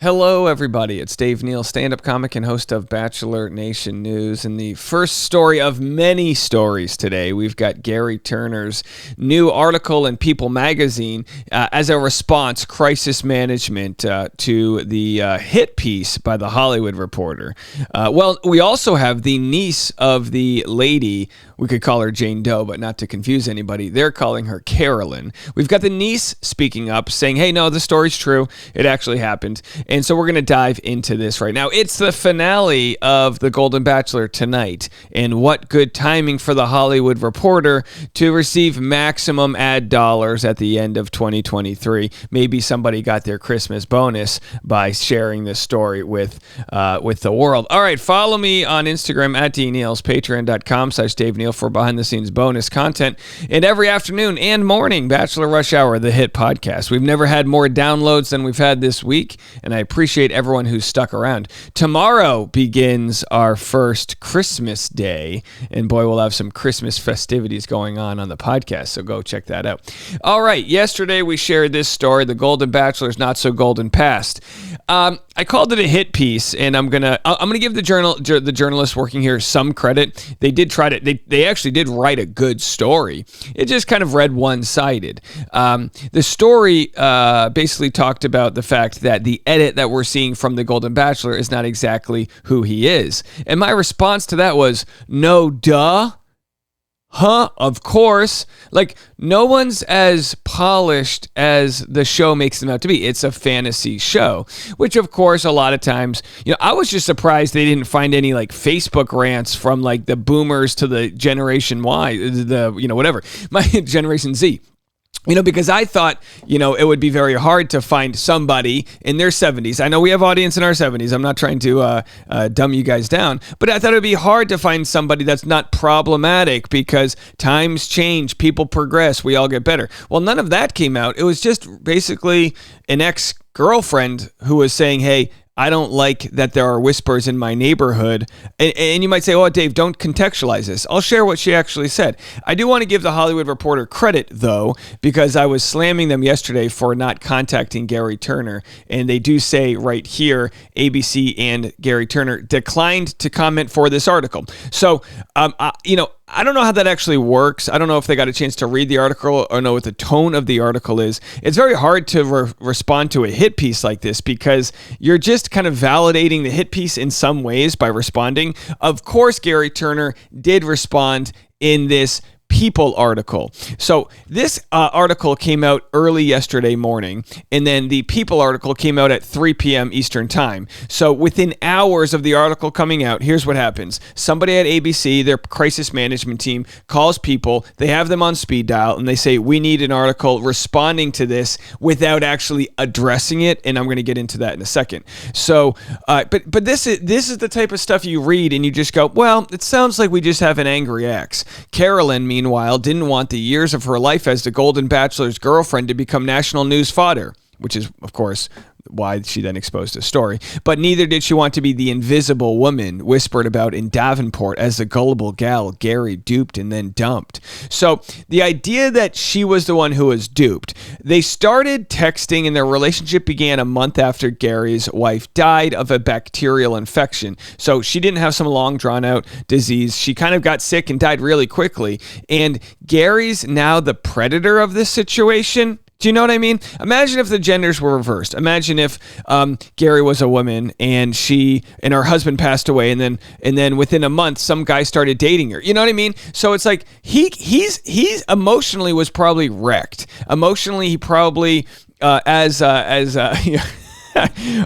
Hello, everybody. It's Dave Neal, stand-up comic and host of Bachelor Nation News. And the first story of many stories today, we've got Gerry Turner's new article in People magazine as a response, crisis management, to the hit piece by The Hollywood Reporter. Well, we also have the niece of the lady. We could call her Jane Doe, but not to confuse anybody. They're calling her Carolyn. We've got the niece speaking up, saying, hey, no, the story's true. It actually happened. And so we're going to dive into this right now. It's the finale of The Golden Bachelor tonight. And what good timing for The Hollywood Reporter to receive maximum ad dollars at the end of 2023. Maybe somebody got their Christmas bonus by sharing this story with the world. All right, follow me on Instagram at DNeals, patreon.com/Dave Neal for behind-the-scenes bonus content. And every afternoon and morning, Bachelor Rush Hour, the hit podcast. We've never had more downloads than we've had this week, and I appreciate everyone who's stuck around. Tomorrow begins our first Christmas day, and boy, we'll have some Christmas festivities going on the podcast, so go check that out. All right, yesterday we shared this story, The Golden Bachelor's Not So Golden Past. I called it a hit piece, and I'm gonna give the journalists working here some credit. They did try to, they actually did write a good story. It just kind of read one-sided. The story basically talked about the fact that the edit that we're seeing from The Golden Bachelor is not exactly who he is. And my response to that was, no duh. Huh? Of course. Like, no one's as polished as the show makes them out to be. It's a fantasy show, which, of course, a lot of times, I was just surprised they didn't find any, like, Facebook rants from, like, the boomers to the Generation Y, whatever, my Generation Z. Because I thought, it would be very hard to find somebody in their 70s. I know we have audience in our 70s. I'm not trying to dumb you guys down, but I thought it would be hard to find somebody that's not problematic because times change, people progress, we all get better. Well, none of that came out. It was just basically an ex-girlfriend who was saying, hey, I don't like that there are whispers in my neighborhood. And you might say, oh, Dave, don't contextualize this. I'll share what she actually said. I do want to give The Hollywood Reporter credit, though, because I was slamming them yesterday for not contacting Gerry Turner. And they do say right here, ABC and Gerry Turner declined to comment for this article. So, I don't know how that actually works. I don't know if they got a chance to read the article or know what the tone of the article is. It's very hard to respond to a hit piece like this because you're just kind of validating the hit piece in some ways by responding. Of course, Gerry Turner did respond in this People article. So this article came out early yesterday morning, and then the People article came out at 3 p.m. Eastern time. So within hours of the article coming out, here's what happens. Somebody at ABC, their crisis management team, calls People. They have them on speed dial, and they say, we need an article responding to this without actually addressing it, and I'm going to get into that in a second. So, but this is the type of stuff you read, and you just go, well, it sounds like we just have an angry ex. Carolyn, meanwhile, didn't want the years of her life as the Golden Bachelor's girlfriend to become national news fodder, which is, of course, why she then exposed the story. But neither did she want to be the invisible woman whispered about in Davenport as the gullible gal Gerry duped and then dumped. So the idea that she was the one who was duped, they started texting and their relationship began a month after Gerry's wife died of a bacterial infection. So she didn't have some long drawn out disease. She kind of got sick and died really quickly. And Gerry's now the predator of this situation. Do you know what I mean? Imagine if the genders were reversed. Imagine if Gerry was a woman and her husband passed away, and then within a month some guy started dating her. You know what I mean? So it's like he's emotionally was probably wrecked. Emotionally, he probably as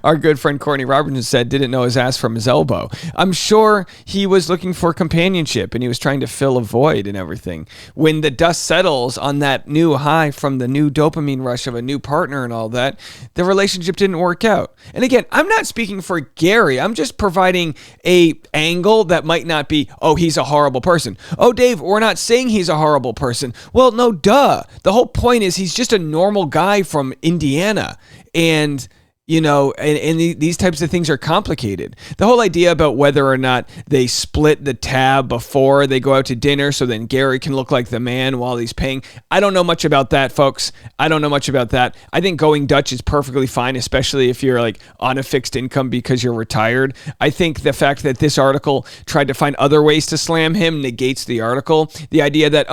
our good friend Courtney Robertson said, didn't know his ass from his elbow. I'm sure he was looking for companionship and he was trying to fill a void and everything. When the dust settles on that new high from the new dopamine rush of a new partner and all that, the relationship didn't work out. And again, I'm not speaking for Gerry. I'm just providing a angle that might not be, oh, he's a horrible person. Oh, Dave, we're not saying he's a horrible person. Well, no, duh. The whole point is he's just a normal guy from Indiana. And these types of things are complicated. The whole idea about whether or not they split the tab before they go out to dinner so then Gerry can look like the man while he's paying. I don't know much about that, folks. I don't know much about that. I think going Dutch is perfectly fine, especially if you're like on a fixed income because you're retired. I think the fact that this article tried to find other ways to slam him negates the article. The idea that,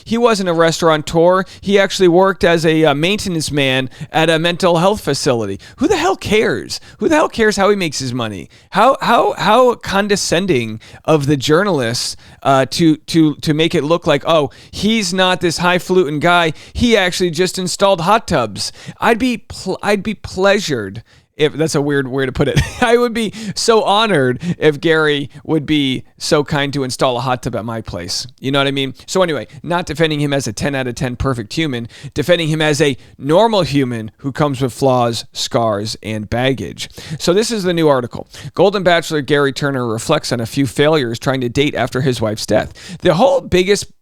he wasn't a restaurateur. He actually worked as a maintenance man at a mental health facility. Who the hell cares? Who the hell cares how he makes his money? How condescending of the journalists to make it look like, he's not this highfalutin guy. He actually just installed hot tubs. I'd be pleasured. If that's a weird way to put it, I would be so honored if Gerry would be so kind to install a hot tub at my place. You know what I mean? So anyway, not defending him as a 10 out of 10 perfect human, defending him as a normal human who comes with flaws, scars, and baggage. So this is the new article. Golden Bachelor Gerry Turner reflects on a few failures trying to date after his wife's death. The whole biggest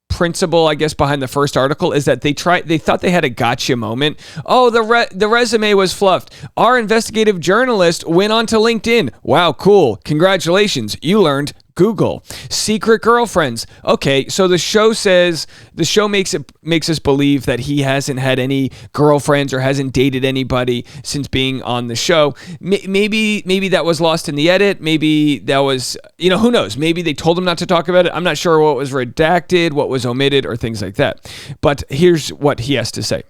principle, I guess, behind the first article is that they thought they had a gotcha moment. The resume was fluffed. Our investigative journalist went on to LinkedIn. Wow, cool. Congratulations. You learned Google. Secret girlfriends. Okay, so the show makes us believe that he hasn't had any girlfriends or hasn't dated anybody since being on the show. Maybe that was lost in the edit. Maybe that was, who knows? Maybe they told him not to talk about it. I'm not sure what was redacted, what was omitted, or things like that. But here's what he has to say.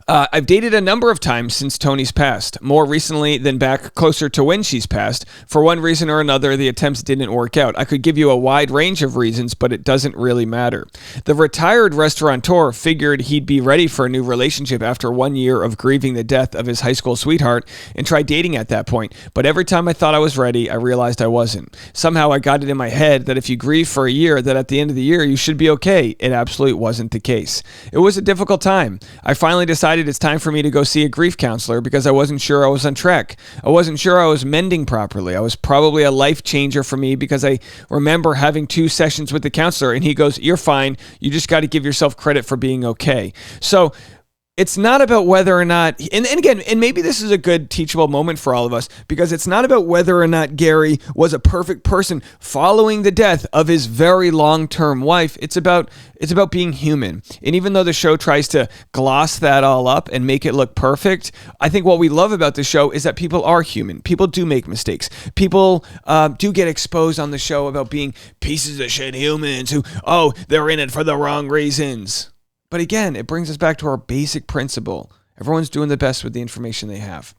I've dated a number of times since Tony's passed, more recently than back closer to when she's passed. For one reason or another, the attempts didn't work out. I could give you a wide range of reasons, but it doesn't really matter. The retired restaurateur figured he'd be ready for a new relationship after 1 year of grieving the death of his high school sweetheart and tried dating at that point. But every time I thought I was ready, I realized I wasn't. Somehow I got it in my head that if you grieve for a year, that at the end of the year, you should be okay. It absolutely wasn't the case. It was a difficult time. I finally decided it's time for me to go see a grief counselor because I wasn't sure I was on track. I wasn't sure I was mending properly. I was probably a life changer for me because I remember having 2 sessions with the counselor and he goes, "You're fine. You just got to give yourself credit for being okay." So it's not about whether or not, and again, and maybe this is a good teachable moment for all of us, because it's not about whether or not Gerry was a perfect person following the death of his very long-term wife. It's about being human. And even though the show tries to gloss that all up and make it look perfect, I think what we love about the show is that people are human. People do make mistakes. People do get exposed on the show about being pieces of shit humans who, they're in it for the wrong reasons. But again, it brings us back to our basic principle. Everyone's doing the best with the information they have,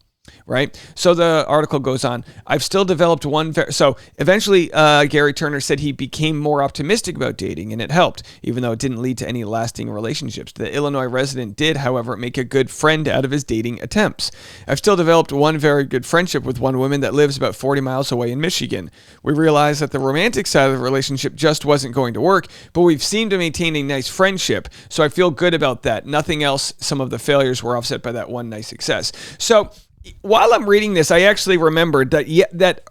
right? So the article goes on. I've still developed so eventually Gerry Turner said he became more optimistic about dating, and it helped, even though it didn't lead to any lasting relationships. The Illinois resident did, however, make a good friend out of his dating attempts. I've still developed one very good friendship with one woman that lives about 40 miles away in Michigan. We realized that the romantic side of the relationship just wasn't going to work, but we've seemed to maintain a nice friendship, so I feel good about that. Nothing else. Some of the failures were offset by that one nice success. So while I'm reading this, I actually remembered that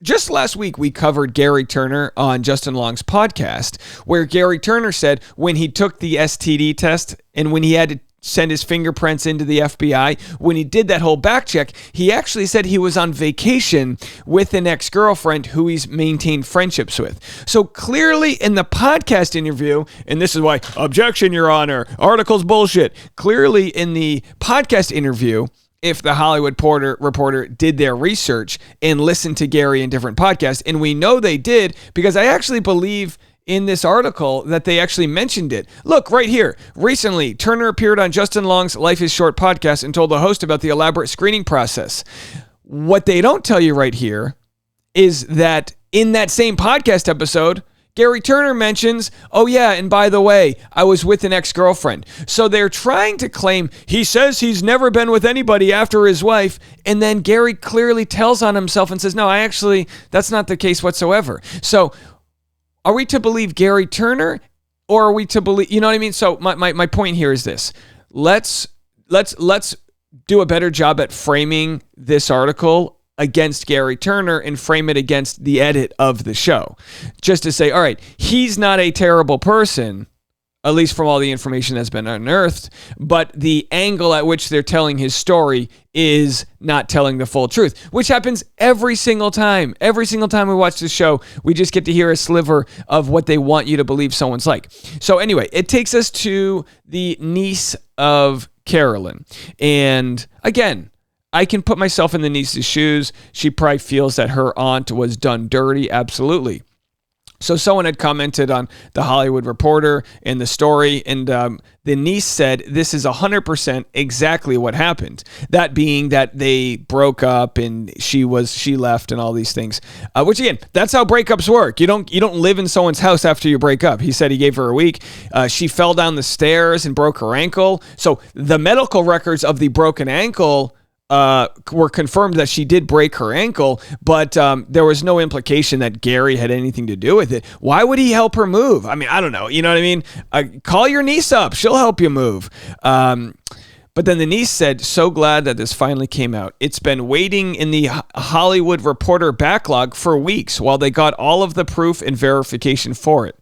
just last week we covered Gerry Turner on Justin Long's podcast, where Gerry Turner said when he took the STD test and when he had to send his fingerprints into the FBI, when he did that whole back check, he actually said he was on vacation with an ex-girlfriend who he's maintained friendships with. So clearly in the podcast interview, and this is why, objection, Your Honor, article's bullshit. Clearly in the podcast interview, if the Hollywood Reporter did their research and listened to Gerry in different podcasts, and we know they did because I actually believe in this article that they actually mentioned it. Look, right here. Recently, Turner appeared on Justin Long's Life is Short podcast and told the host about the elaborate screening process. What they don't tell you right here is that in that same podcast episode, Gerry Turner mentions, oh yeah, and by the way, I was with an ex-girlfriend. So they're trying to claim he says he's never been with anybody after his wife, and then Gerry clearly tells on himself and says, no, that's not the case whatsoever. So are we to believe Gerry Turner, or are we to believe, you know what I mean? So my point here is this. Let's do a better job at framing this article against Gerry Turner and frame it against the edit of the show. Just to say, all right, he's not a terrible person. at least from all the information that's been unearthed, but the angle at which they're telling his story is not telling the full truth, which happens every single time. Every single time we watch the show, we just get to hear a sliver of what they want you to believe someone's like. So anyway, it takes us to the niece of Carolyn. And again, I can put myself in the niece's shoes. She probably feels that her aunt was done dirty. Absolutely. So someone had commented on The Hollywood Reporter in the story, and the niece said this is 100% exactly what happened. That being that they broke up and she left and all these things. Which again, that's how breakups work. You don't live in someone's house after you break up. He said he gave her a week. She fell down the stairs and broke her ankle. So the medical records of the broken ankle were confirmed that she did break her ankle, but there was no implication that Gerry had anything to do with it. Why would he help her move? I mean, I don't know. You know what I mean? Call your niece up. She'll help you move. But then the niece said, so glad that this finally came out. It's been waiting in the Hollywood Reporter backlog for weeks while they got all of the proof and verification for it.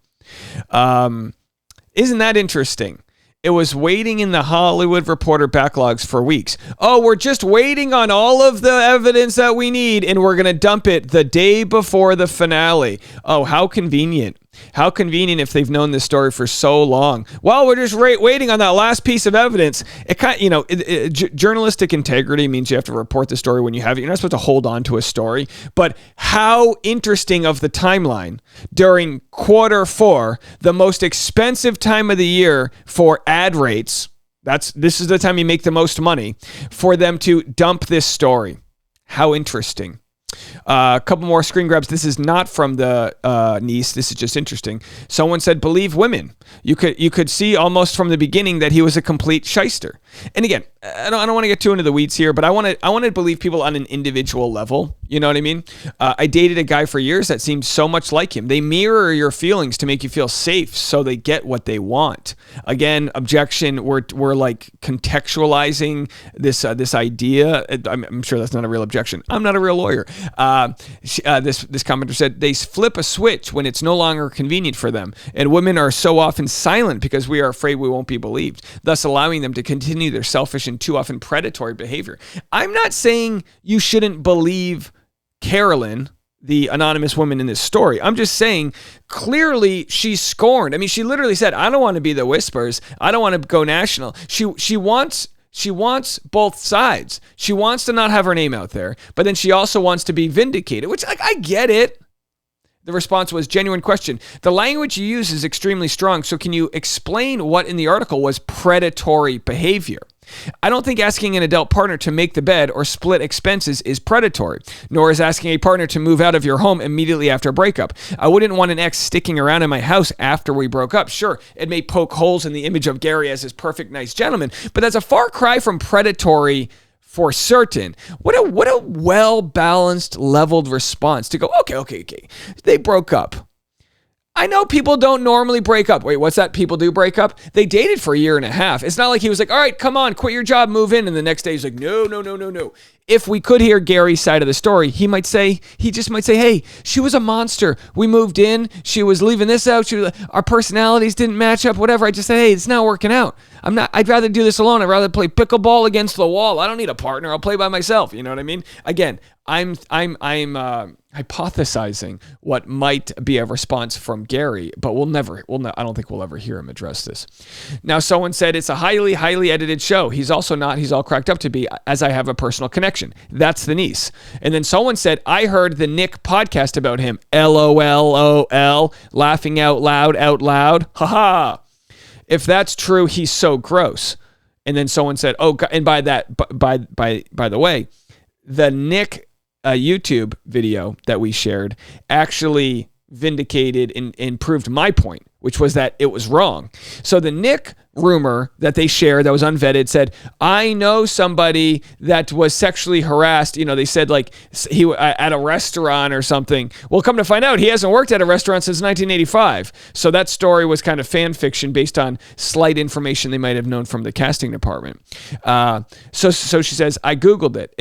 Isn't that interesting? It was waiting in the Hollywood Reporter backlogs for weeks. Oh, we're just waiting on all of the evidence that we need, and we're going to dump it the day before the finale. Oh, how convenient. How convenient if they've known this story for so long. Well, we're just waiting on that last piece of evidence. It kind of, journalistic integrity means you have to report the story when you have it. You're not supposed to hold on to a story. But how interesting of the timeline during Q4, the most expensive time of the year for ad rates. This is the time you make the most money for them to dump this story. How interesting. A couple more screen grabs. This is not from the niece. This is just interesting. Someone said, believe women. You could see almost from the beginning that he was a complete shyster. And again, I don't want to get too into the weeds here, but I want to believe people on an individual level. You know what I mean? I dated a guy for years that seemed so much like him. They mirror your feelings to make you feel safe so they get what they want. Again, objection, we're like contextualizing this idea. I'm sure that's not a real objection. I'm not a real lawyer. This commenter said, they flip a switch when it's no longer convenient for them. And women are so often silent because we are afraid we won't be believed, thus allowing them to continue their selfish and too often predatory behavior. I'm not saying you shouldn't believe Carolyn, the anonymous woman in this story. I'm just saying, clearly she's scorned. I mean, she literally said, I don't want to be the whispers. I don't want to go national. She wants both sides. She wants to not have her name out there, but then she also wants to be vindicated, which I get it. The response was, genuine question. The language you use is extremely strong, so can you explain what in the article was predatory behavior? I don't think asking an adult partner to make the bed or split expenses is predatory, nor is asking a partner to move out of your home immediately after a breakup. I wouldn't want an ex sticking around in my house after we broke up. Sure, it may poke holes in the image of Gerry as this perfect, nice gentleman, but that's a far cry from predatory for certain. What a well-balanced, leveled response to go, okay. They broke up. I know people don't normally break up. Wait, what's that? People do break up? They dated for a year and a half. It's not like he was like, all right, come on, quit your job, move in. And the next day he's like, no. If we could hear Gerry's side of the story, he just might say, hey, she was a monster. We moved in. She was leaving this out. Our personalities didn't match up, whatever. I just said, hey, it's not working out. I'd rather do this alone. I'd rather play pickleball against the wall. I don't need a partner. I'll play by myself. You know what I mean? Again, I'm hypothesizing what might be a response from Gerry, but I don't think we'll ever hear him address this. Now, someone said it's a highly, highly edited show. He's also not. He's all cracked up to be, as I have a personal connection. That's the niece. And then someone said, I heard the Nick podcast about him. LOL, laughing out loud. Haha. If that's true, he's so gross. And then someone said, oh, and by the way, the Nick YouTube video that we shared actually vindicated and proved my point, which was that it was wrong. So the Nick rumor that they shared that was unvetted said, I know somebody that was sexually harassed. You know, they said like he at a restaurant or something. Well, come to find out, he hasn't worked at a restaurant since 1985. So that story was kind of fan fiction based on slight information they might have known from the casting department. So she says, I Googled it.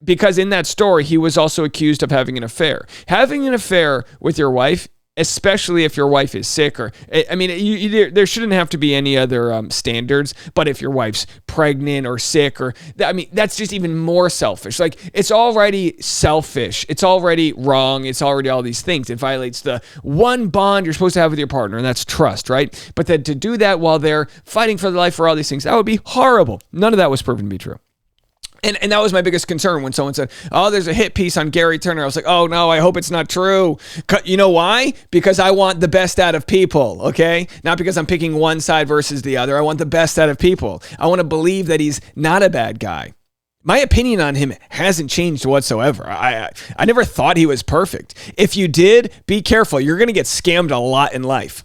Because in that story, he was also accused of having an affair. Having an affair with your wife especially if your wife is sick, or I mean, there shouldn't have to be any other standards. But if your wife's pregnant or sick, or I mean, that's just even more selfish. Like, it's already selfish. It's already wrong. It's already all these things. It violates the one bond you're supposed to have with your partner, and that's trust, right? But then to do that while they're fighting for their life for all these things, that would be horrible. None of that was proven to be true. And that was my biggest concern when someone said, oh, there's a hit piece on Gerry Turner. I was like, oh, no, I hope it's not true. You know why? Because I want the best out of people, okay? Not because I'm picking one side versus the other. I want the best out of people. I want to believe that he's not a bad guy. My opinion on him hasn't changed whatsoever. I never thought he was perfect. If you did, be careful. You're going to get scammed a lot in life.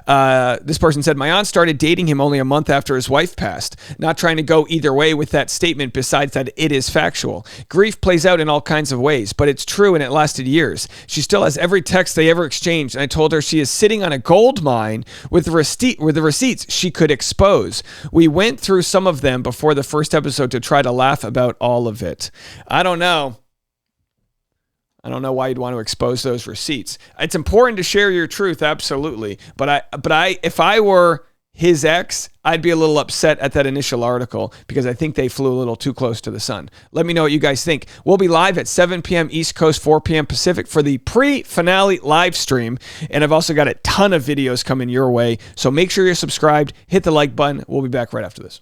This person said, my aunt started dating him only a month after his wife passed. Not trying to go either way with that statement, besides that it is factual. Grief plays out in all kinds of ways, but it's true, and it lasted years. She still has every text they ever exchanged, and I told her she is sitting on a gold mine with the receipts she could expose. We went through some of them before the first episode to try to laugh about all of it. I don't know why you'd want to expose those receipts. It's important to share your truth, absolutely. But if I were his ex, I'd be a little upset at that initial article because I think they flew a little too close to the sun. Let me know what you guys think. We'll be live at 7 p.m. East Coast, 4 p.m. Pacific for the pre-finale live stream. And I've also got a ton of videos coming your way. So make sure you're subscribed. Hit the like button. We'll be back right after this.